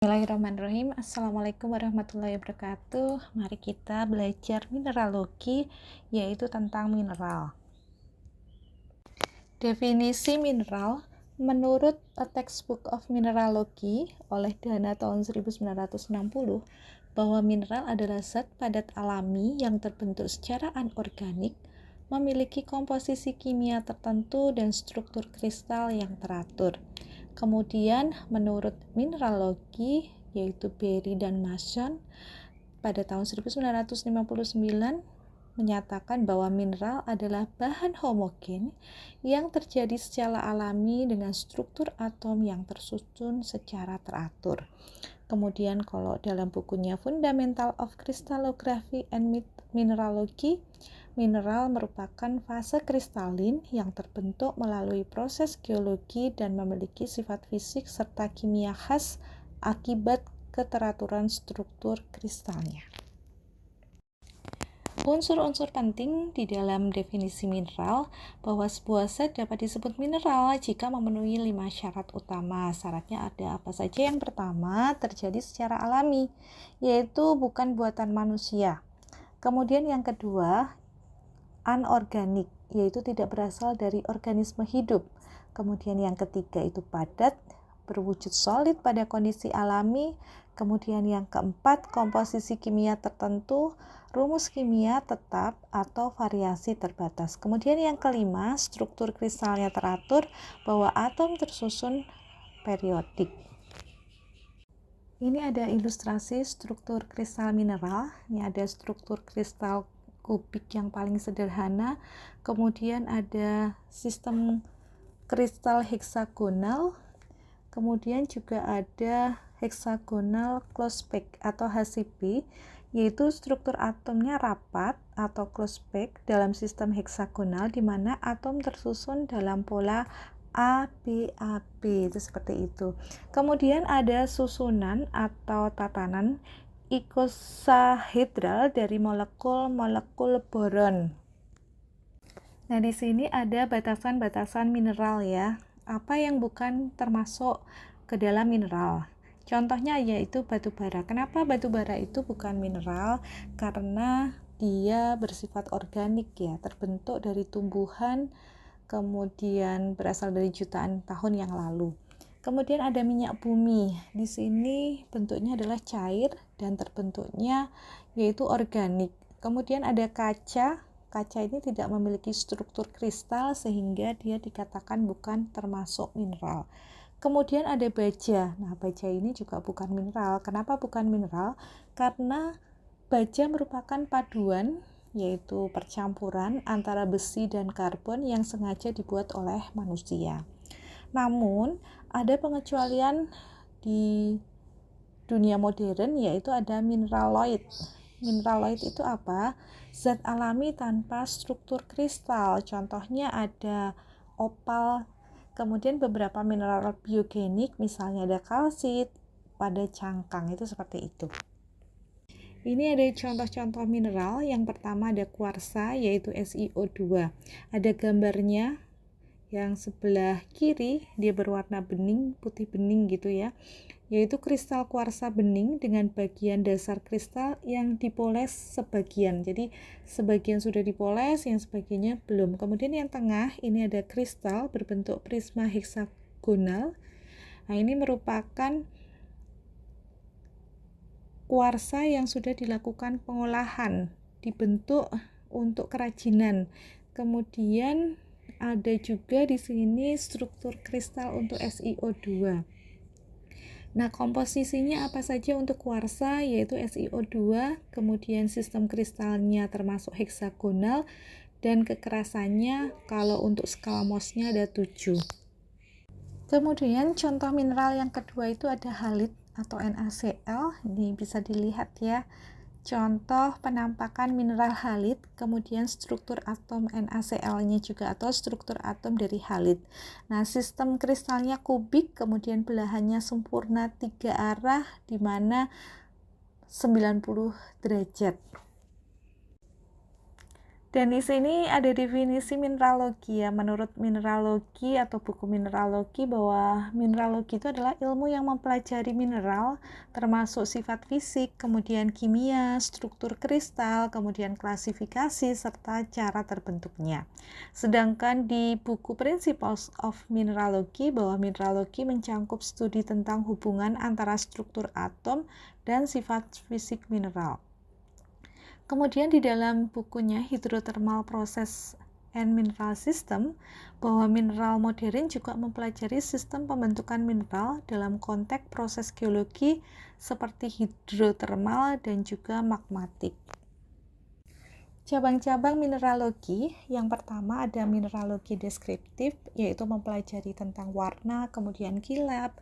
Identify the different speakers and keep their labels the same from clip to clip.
Speaker 1: Bismillahirrahmanirrahim. Assalamualaikum warahmatullahi wabarakatuh. Mari kita belajar mineralogi, yaitu tentang mineral. Definisi mineral menurut A Textbook of Mineralogy oleh Dana tahun 1960 bahwa mineral adalah zat padat alami yang terbentuk secara anorganik, memiliki komposisi kimia tertentu dan struktur kristal yang teratur. Kemudian menurut mineralogi yaitu Berry dan Mason pada tahun 1959 menyatakan bahwa mineral adalah bahan homogen yang terjadi secara alami dengan struktur atom yang tersusun secara teratur. Kemudian kalau dalam bukunya Fundamental of Crystallography and Mineralogy, mineral merupakan fase kristalin yang terbentuk melalui proses geologi dan memiliki sifat fisik serta kimia khas akibat keteraturan struktur kristalnya. Unsur-unsur penting di dalam definisi mineral bahwa sebuah zat dapat disebut mineral jika memenuhi 5 syarat utama. Syaratnya ada apa saja? Yang pertama, terjadi secara alami, yaitu bukan buatan manusia. Kemudian yang kedua, anorganik, yaitu tidak berasal dari organisme hidup. Kemudian yang ketiga itu padat, berwujud solid pada kondisi alami. Kemudian yang keempat, komposisi kimia tertentu, rumus kimia tetap atau variasi terbatas. Kemudian yang kelima, struktur kristalnya teratur, bahwa atom tersusun periodik. Ini ada ilustrasi struktur kristal mineral. Ini ada struktur kristal kubik yang paling sederhana. Kemudian ada sistem kristal heksagonal. Kemudian juga ada hexagonal close pack atau HCP, yaitu struktur atomnya rapat atau close pack dalam sistem heksagonal di mana atom tersusun dalam pola ABAB, itu seperti itu. Kemudian ada susunan atau tatanan ikosahedral dari molekul-molekul boron. Nah, di sini ada batasan-batasan mineral ya. Apa yang bukan termasuk ke dalam mineral? Contohnya yaitu batu bara. Kenapa batu bara itu bukan mineral? Karena dia bersifat organik ya, terbentuk dari tumbuhan, kemudian berasal dari jutaan tahun yang lalu. Kemudian ada minyak bumi. Di sini bentuknya adalah cair dan terbentuknya yaitu organik. Kemudian ada kaca. Kaca ini tidak memiliki struktur kristal sehingga dia dikatakan bukan termasuk mineral. Kemudian ada baja. Nah, baja ini juga bukan mineral. Kenapa bukan mineral? Karena baja merupakan paduan, yaitu percampuran antara besi dan karbon yang sengaja dibuat oleh manusia. Namun, ada pengecualian di dunia modern, yaitu ada mineraloid. Mineraloid itu apa? Zat alami tanpa struktur kristal. Contohnya ada opal. Kemudian beberapa mineral biogenik, misalnya ada kalsit pada cangkang, itu seperti itu. Ini ada contoh-contoh mineral. Yang pertama ada kuarsa, yaitu SiO2. Ada gambarnya. Yang sebelah kiri dia berwarna bening, putih bening gitu ya, yaitu kristal kuarsa bening dengan bagian dasar kristal yang dipoles sebagian. Jadi sebagian sudah dipoles, yang sebagiannya belum. Kemudian yang tengah ini ada kristal berbentuk prisma heksagonal. Nah, ini merupakan kuarsa yang sudah dilakukan pengolahan, dibentuk untuk kerajinan. Kemudian ada juga di sini struktur kristal untuk SiO2. Nah, komposisinya apa saja untuk kuarsa, yaitu SiO2, kemudian sistem kristalnya termasuk heksagonal, dan kekerasannya kalau untuk skala Mohsnya ada 7. Kemudian contoh mineral yang kedua itu ada halit atau NaCl. Ini bisa dilihat ya. Contoh penampakan mineral halit, kemudian struktur atom NaCl-nya juga atau struktur atom dari halit. Nah, sistem kristalnya kubik, kemudian belahannya sempurna 3 arah di mana 90 derajat. Dan di sini ada definisi mineralogi ya. Menurut mineralogi atau buku mineralogi bahwa mineralogi itu adalah ilmu yang mempelajari mineral termasuk sifat fisik, kemudian kimia, struktur kristal, kemudian klasifikasi serta cara terbentuknya. Sedangkan di buku Principles of Mineralogy bahwa mineralogi mencangkup studi tentang hubungan antara struktur atom dan sifat fisik mineral. Kemudian di dalam bukunya Hydrothermal Process and Mineral System, bahwa mineral modern juga mempelajari sistem pembentukan mineral dalam konteks proses geologi seperti hidrotermal dan juga magmatik. Cabang-cabang mineralogi, yang pertama ada mineralogi deskriptif, yaitu mempelajari tentang warna, kemudian kilap,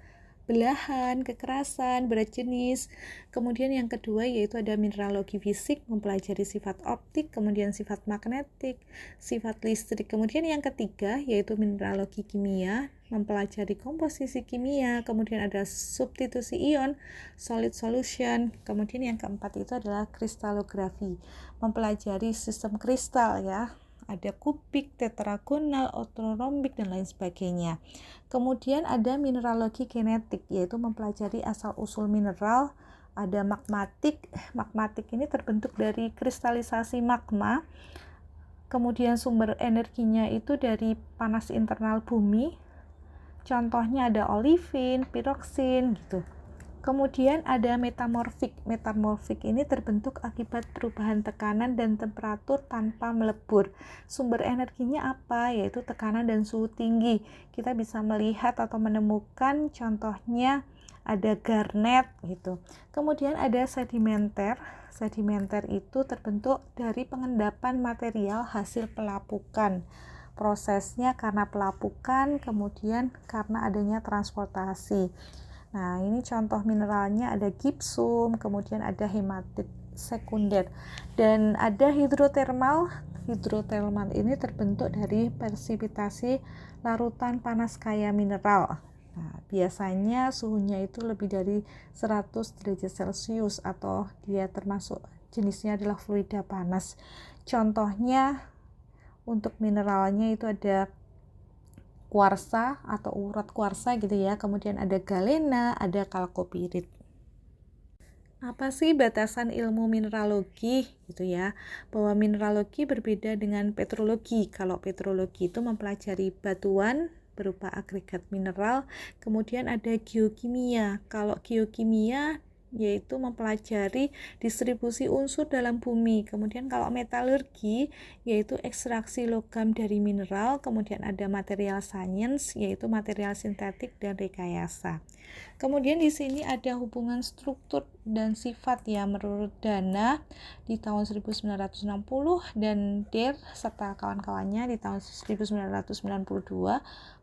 Speaker 1: belahan, kekerasan, berat jenis. Kemudian yang kedua yaitu ada mineralogi fisik, mempelajari sifat optik, kemudian sifat magnetik, sifat listrik. Kemudian yang ketiga yaitu mineralogi kimia, mempelajari komposisi kimia, kemudian ada substitusi ion, solid solution. Kemudian yang keempat itu adalah kristalografi, mempelajari sistem kristal ya. Ada kubik, tetragonal, ortorhombik, dan lain sebagainya. Kemudian ada mineralogi genetik, yaitu mempelajari asal-usul mineral. Ada magmatik. Magmatik ini terbentuk dari kristalisasi magma. Kemudian sumber energinya itu dari panas internal bumi. Contohnya ada olivin, piroksin gitu. Kemudian ada metamorfik. Metamorfik ini terbentuk akibat perubahan tekanan dan temperatur tanpa melebur. Sumber energinya apa? Yaitu tekanan dan suhu tinggi. Kita bisa melihat atau menemukan contohnya ada garnet gitu. Kemudian ada sedimenter. Sedimenter itu terbentuk dari pengendapan material hasil pelapukan. Prosesnya karena pelapukan, kemudian karena adanya transportasi. Nah, ini contoh mineralnya ada gipsum, kemudian ada hematit sekunder, dan ada hidrotermal. Hidrotermal ini terbentuk dari presipitasi larutan panas kaya mineral. Nah, biasanya suhunya itu lebih dari 100 derajat Celcius atau dia termasuk jenisnya adalah fluida panas. Contohnya untuk mineralnya itu ada kuarsa atau urat kuarsa gitu ya, kemudian ada galena, ada kalkopirit. Apa sih batasan ilmu mineralogi gitu ya? Bahwa mineralogi berbeda dengan petrologi. Kalau petrologi itu mempelajari batuan berupa agregat mineral, kemudian ada geokimia. Kalau geokimia yaitu mempelajari distribusi unsur dalam bumi. Kemudian kalau metalurgi yaitu ekstraksi logam dari mineral, kemudian ada material science yaitu material sintetik dan rekayasa. Kemudian di sini ada hubungan struktur dan sifat ya menurut Dana di tahun 1960 dan Der serta kawan-kawannya di tahun 1992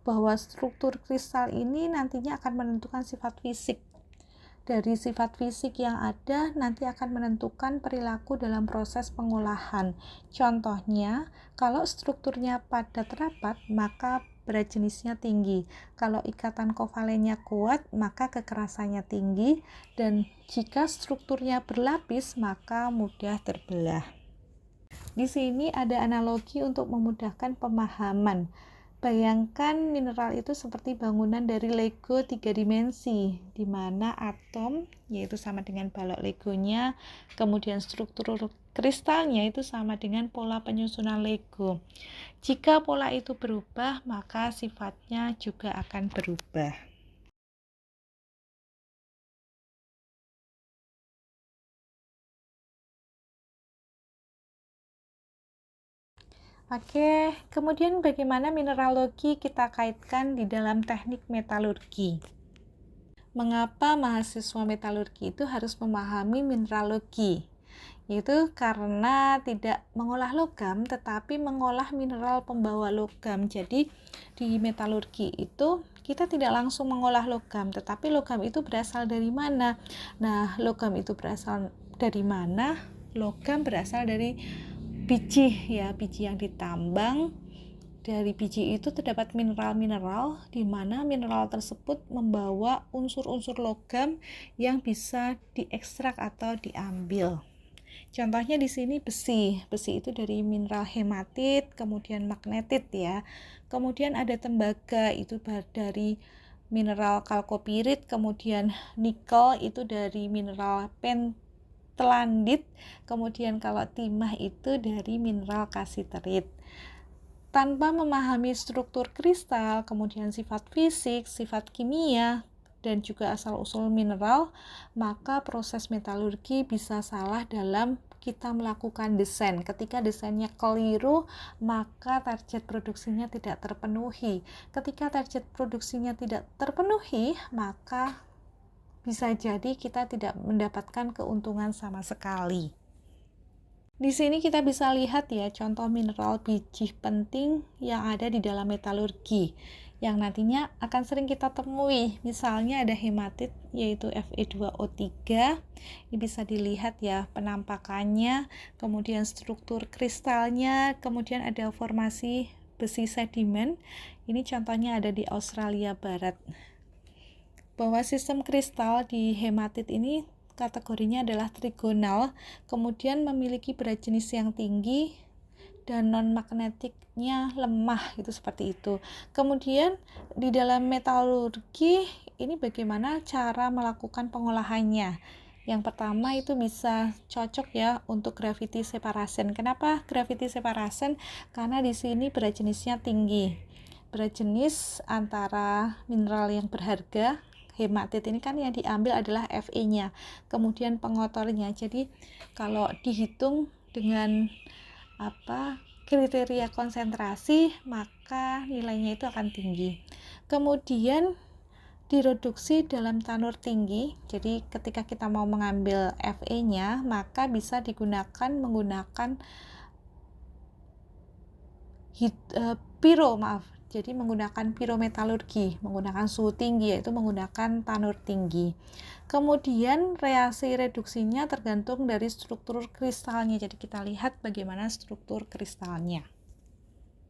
Speaker 1: bahwa struktur kristal ini nantinya akan menentukan sifat fisik. Dari sifat fisik yang ada nanti akan menentukan perilaku dalam proses pengolahan. Contohnya, kalau strukturnya padat rapat, maka berat jenisnya tinggi. Kalau ikatan kovalennya kuat, maka kekerasannya tinggi. Dan jika strukturnya berlapis, maka mudah terbelah. Di sini ada analogi untuk memudahkan pemahaman. Bayangkan mineral itu seperti bangunan dari Lego 3 dimensi, di mana atom yaitu sama dengan balok Legonya, kemudian struktur kristalnya itu sama dengan pola penyusunan Lego. Jika pola itu berubah, maka sifatnya juga akan berubah. Oke, kemudian bagaimana mineralogi kita kaitkan di dalam teknik metalurgi? Mengapa mahasiswa metalurgi itu harus memahami mineralogi? Yaitu karena tidak mengolah logam tetapi mengolah mineral pembawa logam. Jadi di metalurgi itu kita tidak langsung mengolah logam, tetapi logam itu berasal dari mana? Nah, logam itu berasal dari mana? Logam berasal dari biji ya, biji yang ditambang. Dari biji itu terdapat mineral-mineral di mana mineral tersebut membawa unsur-unsur logam yang bisa diekstrak atau diambil. Contohnya di sini besi. Besi itu dari mineral hematit, kemudian magnetit ya. Kemudian ada tembaga, itu dari mineral kalkopirit, kemudian nikel itu dari mineral pentelandit, kemudian kalau timah itu dari mineral kasiterit. Tanpa memahami struktur kristal, kemudian sifat fisik, sifat kimia, dan juga asal-usul mineral, maka proses metalurgi bisa salah dalam kita melakukan desain. Ketika desainnya keliru, maka target produksinya tidak terpenuhi. Ketika target produksinya tidak terpenuhi, maka bisa jadi kita tidak mendapatkan keuntungan sama sekali. Di sini kita bisa lihat ya contoh mineral biji penting yang ada di dalam metalurgi yang nantinya akan sering kita temui. Misalnya ada hematit yaitu Fe2O3. Ini bisa dilihat ya penampakannya, kemudian struktur kristalnya, kemudian ada formasi besi sedimen. Ini contohnya ada di Australia Barat. Bahwa sistem kristal di hematit ini kategorinya adalah trigonal, kemudian memiliki berat jenis yang tinggi dan non-magnetiknya lemah, itu seperti itu. Kemudian di dalam metalurgi ini bagaimana cara melakukan pengolahannya. Yang pertama itu bisa cocok ya untuk gravity separation. Kenapa gravity separation? Karena di sini berat jenisnya tinggi. Berat jenis antara mineral yang berharga, hematit ini kan yang diambil adalah Fe-nya, kemudian pengotornya. Jadi kalau dihitung dengan kriteria konsentrasi, maka nilainya itu akan tinggi. Kemudian direduksi dalam tanur tinggi. Jadi ketika kita mau mengambil Fe-nya, maka bisa menggunakan jadi menggunakan pirometalurgi, menggunakan suhu tinggi, yaitu menggunakan tanur tinggi. Kemudian reaksi reduksinya tergantung dari struktur kristalnya. Jadi kita lihat bagaimana struktur kristalnya.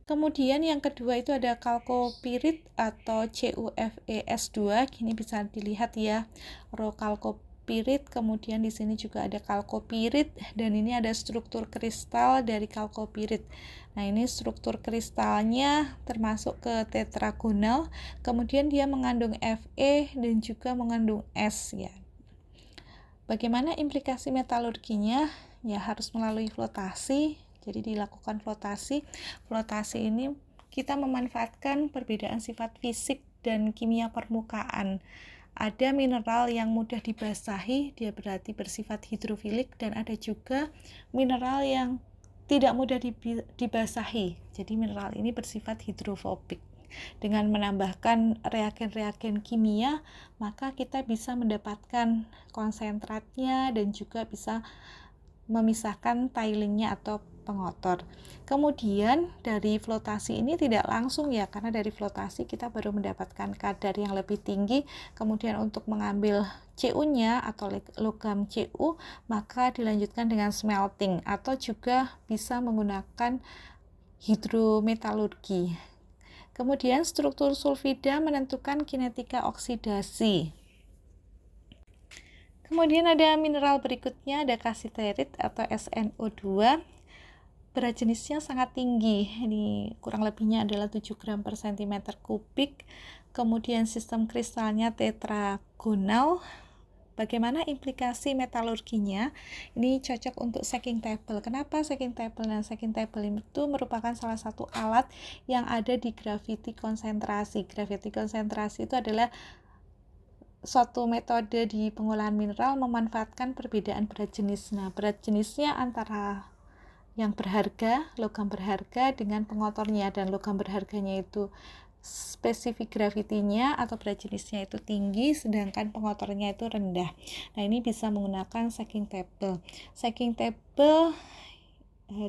Speaker 1: Kemudian yang kedua itu ada kalkopirit atau CuFeS2. Ini bisa dilihat ya, kalkopirit. Kemudian di sini juga ada kalkopirit dan ini ada struktur kristal dari kalkopirit. Nah, ini struktur kristalnya termasuk ke tetragonal. Kemudian dia mengandung Fe dan juga mengandung S ya. Bagaimana implikasi metalurginya? Ya harus melalui flotasi. Jadi dilakukan flotasi. Flotasi ini kita memanfaatkan perbedaan sifat fisik dan kimia permukaan. Ada mineral yang mudah dibasahi, dia berarti bersifat hidrofilik, dan ada juga mineral yang tidak mudah dibasahi. Jadi mineral ini bersifat hidrofobik. Dengan menambahkan reagen-reagen kimia, maka kita bisa mendapatkan konsentratnya dan juga bisa memisahkan tailingnya atau pengotor. Kemudian dari flotasi ini tidak langsung ya, karena dari flotasi kita baru mendapatkan kadar yang lebih tinggi. Kemudian untuk mengambil Cu-nya atau logam Cu, maka dilanjutkan dengan smelting atau juga bisa menggunakan hidrometalurgi. Kemudian struktur sulfida menentukan kinetika oksidasi. Kemudian ada mineral berikutnya, ada kasiterit atau SnO2. Berat jenisnya sangat tinggi, ini kurang lebihnya adalah 7 gram per cm kubik. Kemudian sistem kristalnya tetragonal. Bagaimana implikasi metalurginya? Ini cocok untuk shaking table. Kenapa shaking table? Nah, shaking table itu merupakan salah satu alat yang ada di gravity konsentrasi. Gravity konsentrasi itu adalah suatu metode di pengolahan mineral memanfaatkan perbedaan berat jenis. Nah, berat jenisnya antara yang berharga, logam berharga dengan pengotornya, dan logam berharganya itu spesifik gravitinya atau berat jenisnya itu tinggi, sedangkan pengotornya itu rendah. Nah, ini bisa menggunakan shaking table. Shaking table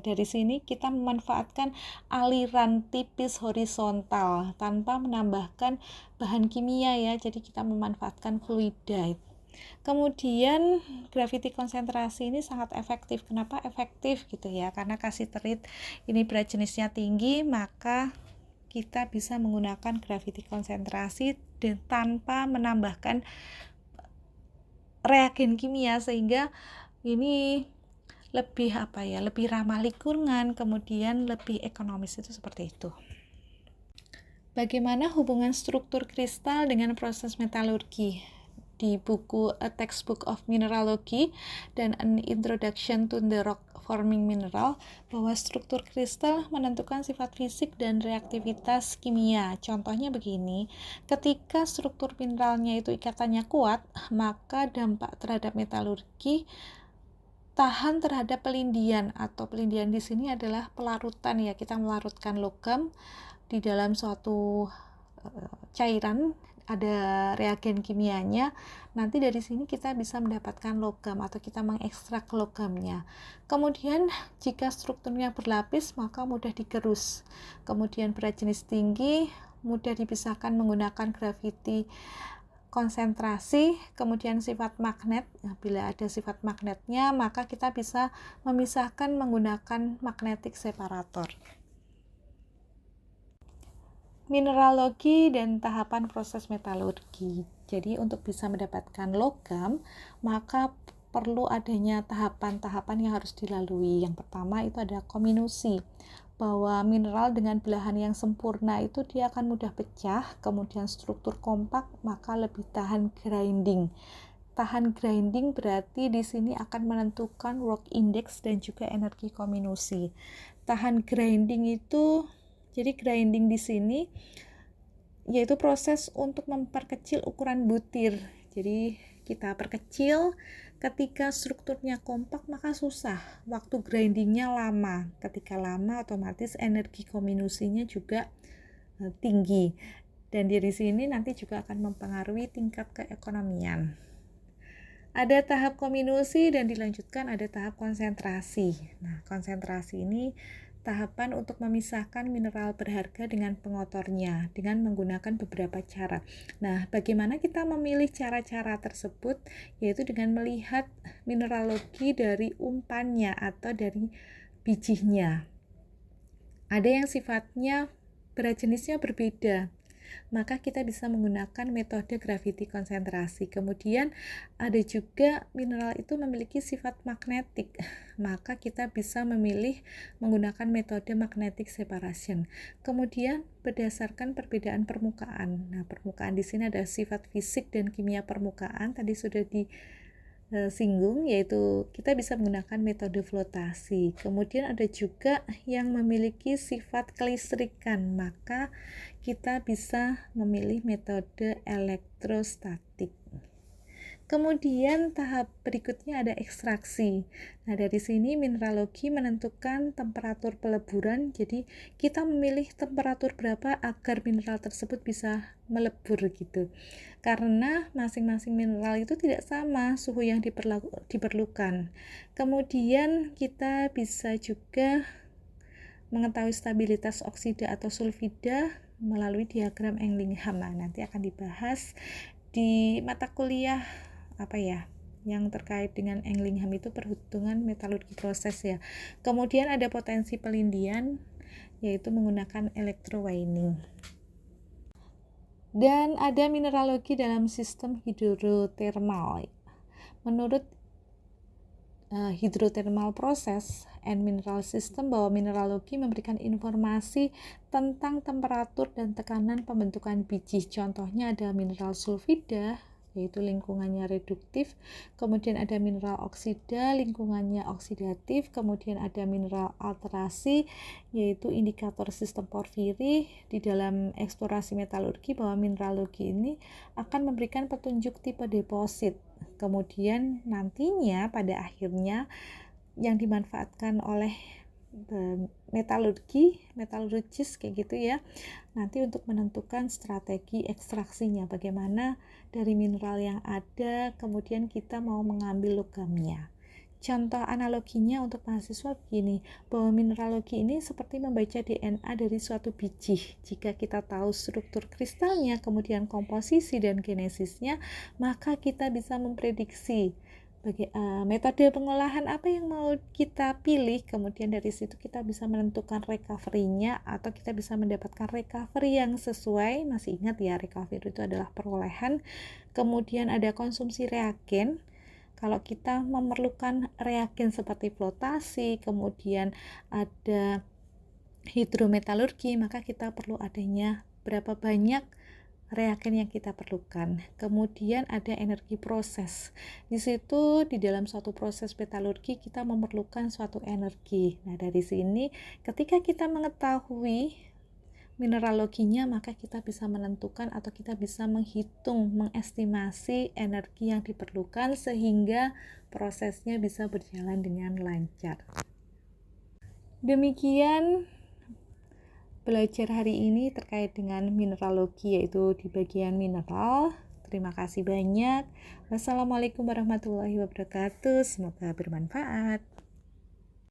Speaker 1: dari sini kita memanfaatkan aliran tipis horizontal tanpa menambahkan bahan kimia ya, jadi kita memanfaatkan fluidite. Kemudian gravity konsentrasi ini sangat efektif. Kenapa efektif gitu ya? Karena kasiterit ini berat jenisnya tinggi, maka kita bisa menggunakan gravity konsentrasi dan tanpa menambahkan reagen kimia, sehingga ini lebih ramah lingkungan, kemudian lebih ekonomis, itu seperti itu. Bagaimana hubungan struktur kristal dengan proses metalurgi? Di buku A Textbook of Mineralogy dan An Introduction to the Rock Forming Mineral, bahwa struktur kristal menentukan sifat fisik dan reaktivitas kimia. Contohnya begini, ketika struktur mineralnya itu ikatannya kuat, maka dampak terhadap metalurgi tahan terhadap pelindian, atau pelindian di sini adalah pelarutan ya, kita melarutkan logam di dalam suatu cairan, ada reagen kimianya, nanti dari sini kita bisa mendapatkan logam atau kita mengekstrak logamnya. Kemudian jika strukturnya berlapis maka mudah digerus, kemudian berat jenis tinggi, mudah dipisahkan menggunakan graviti konsentrasi, kemudian sifat magnet. Nah, bila ada sifat magnetnya maka kita bisa memisahkan menggunakan magnetic separator. Mineralogi dan tahapan proses metalurgi. Jadi untuk bisa mendapatkan logam, maka perlu adanya tahapan-tahapan yang harus dilalui. Yang pertama itu ada kominusi, bahwa mineral dengan belahan yang sempurna itu dia akan mudah pecah, kemudian struktur kompak, maka lebih tahan grinding. Tahan grinding berarti di sini akan menentukan work index dan juga energi kominusi. Tahan grinding itu, jadi grinding di sini yaitu proses untuk memperkecil ukuran butir. Jadi kita perkecil, ketika strukturnya kompak maka susah, waktu grindingnya lama. Ketika lama otomatis energi kominusinya juga tinggi. Dan dari sini nanti juga akan mempengaruhi tingkat keekonomian. Ada tahap kominusi dan dilanjutkan ada tahap konsentrasi. Nah, konsentrasi ini tahapan untuk memisahkan mineral berharga dengan pengotornya dengan menggunakan beberapa cara. Nah, bagaimana kita memilih cara-cara tersebut? Yaitu dengan melihat mineralogi dari umpannya atau dari bijinya. Ada yang sifatnya berat jenisnya berbeda, maka kita bisa menggunakan metode graviti konsentrasi. Kemudian ada juga mineral itu memiliki sifat magnetik, maka kita bisa memilih menggunakan metode magnetic separation. Kemudian berdasarkan perbedaan permukaan. Nah, permukaan di sini ada sifat fisik dan kimia permukaan, tadi sudah disinggung, yaitu kita bisa menggunakan metode flotasi. Kemudian ada juga yang memiliki sifat kelistrikan, maka kita bisa memilih metode elektrostatik. Kemudian tahap berikutnya ada ekstraksi. Nah, dari sini mineralogi menentukan temperatur peleburan. Jadi kita memilih temperatur berapa agar mineral tersebut bisa melebur gitu. Karena masing-masing mineral itu tidak sama suhu yang diperlukan. Kemudian kita bisa juga mengetahui stabilitas oksida atau sulfida melalui diagram Englingham. Nah, nanti akan dibahas di mata kuliah yang terkait dengan Englingham, itu perhitungan metalurgi proses ya. Kemudian ada potensi pelindian, yaitu menggunakan electrowinning. Dan ada mineralogi dalam sistem hidrotermal. Menurut hidrotermal process and mineral system, bahwa mineralogi memberikan informasi tentang temperatur dan tekanan pembentukan biji. Contohnya ada mineral sulfida, yaitu lingkungannya reduktif, kemudian ada mineral oksida, lingkungannya oksidatif, kemudian ada mineral alterasi, yaitu indikator sistem porfiri. Di dalam eksplorasi metalurgi, bahwa mineralogi ini akan memberikan petunjuk tipe deposit. Kemudian nantinya pada akhirnya yang dimanfaatkan oleh metalurgis kayak gitu ya, nanti untuk menentukan strategi ekstraksinya, bagaimana dari mineral yang ada kemudian kita mau mengambil logamnya. Contoh analoginya untuk mahasiswa begini, bahwa mineralogi ini seperti membaca DNA dari suatu biji. Jika kita tahu struktur kristalnya, kemudian komposisi dan genesisnya, maka kita bisa memprediksi metode pengolahan apa yang mau kita pilih. Kemudian dari situ kita bisa menentukan recovery-nya, atau kita bisa mendapatkan recovery yang sesuai. Masih ingat ya, recovery itu adalah perolehan. Kemudian ada konsumsi reagen. Kalau kita memerlukan reagen seperti flotasi, kemudian ada hidrometalurgi, maka kita perlu adanya berapa banyak reagen yang kita perlukan. Kemudian ada energi proses. Di situ di dalam suatu proses metalurgi kita memerlukan suatu energi. Nah, dari sini ketika kita mengetahui mineraloginya, maka kita bisa menentukan atau kita bisa menghitung, mengestimasi energi yang diperlukan sehingga prosesnya bisa berjalan dengan lancar. Demikian belajar hari ini terkait dengan mineralogi, yaitu di bagian mineral. Terima kasih banyak. Wassalamualaikum warahmatullahi wabarakatuh. Semoga bermanfaat.